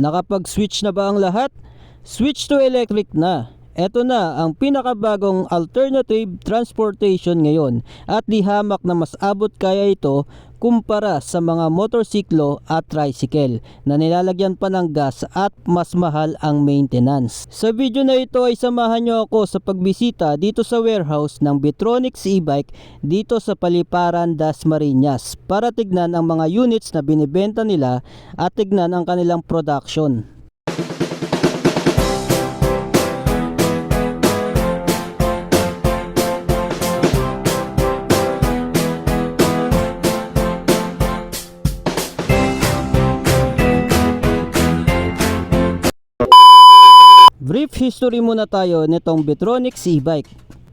Nakapag-switch na ba ang lahat? Switch to electric na. Ito na ang pinakabagong alternative transportation ngayon at di hamak na mas abot kaya ito kumpara sa mga motorsiklo at tricycle na nilalagyan pa ng gas at mas mahal ang maintenance. Sa video na ito ay samahan nyo ako sa pagbisita dito sa warehouse ng Bitronics e-bike dito sa Paliparan, Dasmariñas para tignan ang mga units na binibenta nila at tignan ang kanilang production. Brief history muna tayo nitong Bitronics e-bike.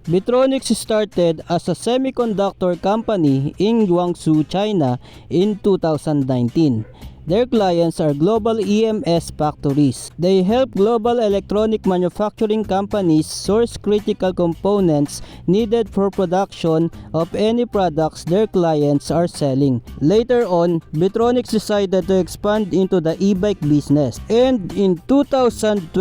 Bitronics started as a semiconductor company in Guangzhou, China in 2019. Their clients are global EMS factories. They help global electronic manufacturing companies source critical components needed for production of any products their clients are selling. Later on, Bitronics decided to expand into the e-bike business. And in 2023,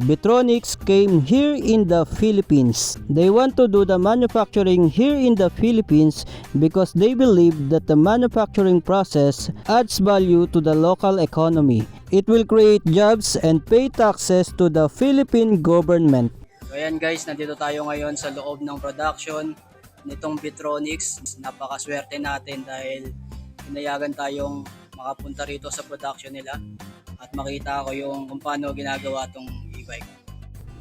Bitronics came here in the Philippines. They want to do the manufacturing here in the Philippines because they believe that the manufacturing process adds value to the local economy. It will create jobs and pay taxes to the Philippine government. So ayan guys, nandito tayo ngayon sa loob ng production nitong Bitronics. Napakaswerte natin dahil pinayagan tayong makapunta rito sa production nila at makita ko kung paano ginagawa tong e-bike.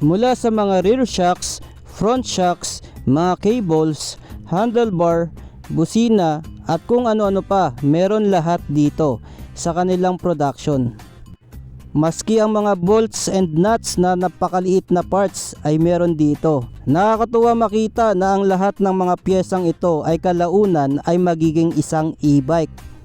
Mula sa mga rear shocks, front shocks, mga cables, handlebar, busina at kung ano-ano pa, meron lahat dito sa kanilang production. Maski ang mga bolts and nuts na napakaliit na parts ay meron dito. Nakakatuwa makita na ang lahat ng mga piyesang ito ay kalaunan ay magiging isang e-bike.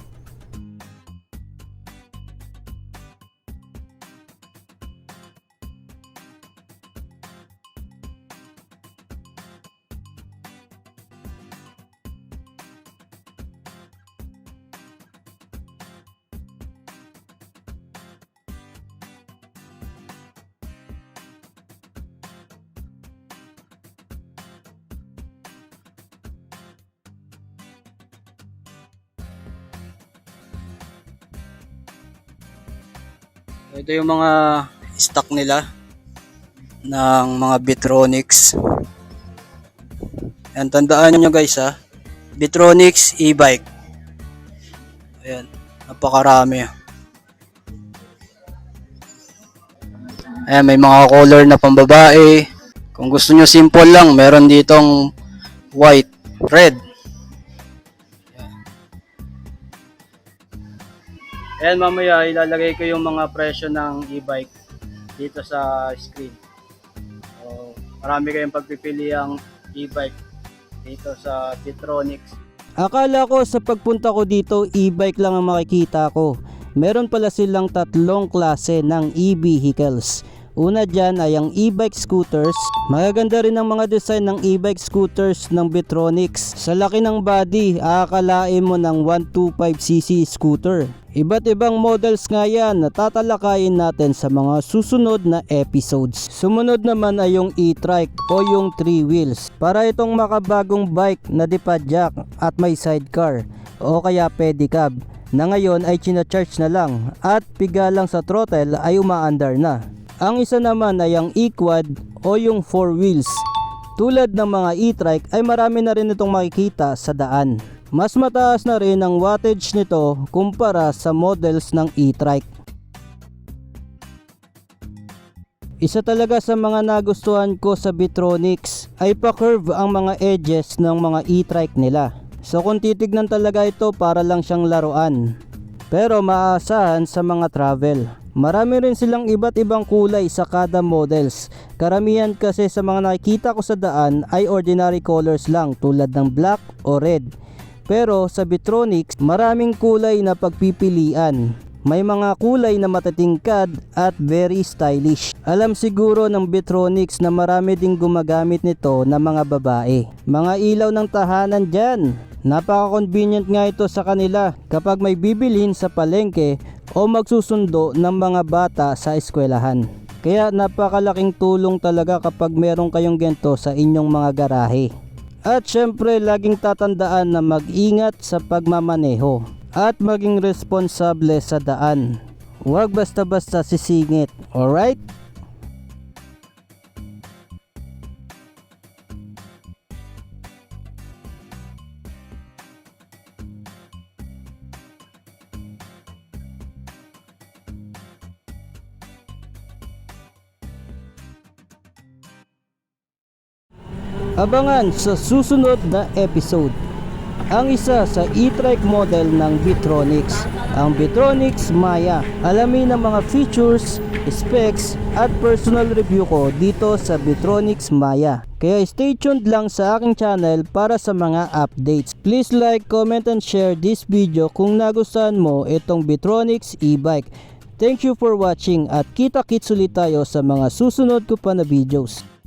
Ito yung mga stock nila ng mga Bitronics. Ayan, tandaan nyo guys ha, Bitronics e-bike. Ayan, napakarami. Ayan, may mga color na pambabae. Kung gusto nyo simple lang, meron ditong white, red. Ayan, mamaya ilalagay ko yung mga presyo ng e-bike dito sa screen. So, marami kayong pagpipili ang e-bike dito sa Bitronics. Akala ko sa pagpunta ko dito e-bike lang ang makikita ko. Meron pala silang tatlong klase ng e-vehicles. Una dyan ay ang e-bike scooters. Magaganda rin ang mga design ng e-bike scooters ng Bitronics. Sa laki ng body, aakalain mo ng 125cc scooter. Iba't ibang models nga yan na tatalakayin natin sa mga susunod na episodes. Sumunod naman ay yung e-trike o yung 3 wheels. Para itong makabagong bike na dipadjak at may sidecar o kaya pedicab na ngayon ay china-charge na lang at piga lang sa throttle ay umaandar na. Ang isa naman ay ang e-quad o yung 4 wheels. Tulad ng mga e-trike ay marami na rin itong makikita sa daan. Mas mataas na rin ang wattage nito kumpara sa models ng e-trike. Isa talaga sa mga nagustuhan ko sa Bitronics ay pa-curve ang mga edges ng mga e-trike nila. So kung titignan talaga ito, para lang siyang laruan. Pero maaasahan sa mga travel. Marami rin silang iba't ibang kulay sa kada models. Karamihan kasi sa mga nakikita ko sa daan ay ordinary colors lang tulad ng black o red. Pero sa Bitronics, maraming kulay na pagpipilian. May mga kulay na matatingkad at very stylish. Alam siguro ng Bitronics na marami ding gumagamit nito na mga babae. Mga ilaw ng tahanan dyan. Napaka-convenient nga ito sa kanila kapag may bibilhin sa palengke o magsusundo ng mga bata sa eskwelahan. Kaya napakalaking tulong talaga kapag meron kayong ganito sa inyong mga garahe. At syempre laging tatandaan na mag-ingat sa pagmamaneho at maging responsable sa daan. Huwag basta-basta sisingit, alright? Abangan sa susunod na episode ang isa sa e-trike model ng Bitronics, ang Bitronics Maya. Alamin ang mga features, specs at personal review ko dito sa Bitronics Maya. Kaya stay tuned lang sa aking channel para sa mga updates. Please like, comment and share this video kung nagustuhan mo itong Bitronics e-bike. Thank you for watching at kita-kits ulit tayo sa mga susunod ko pa na videos.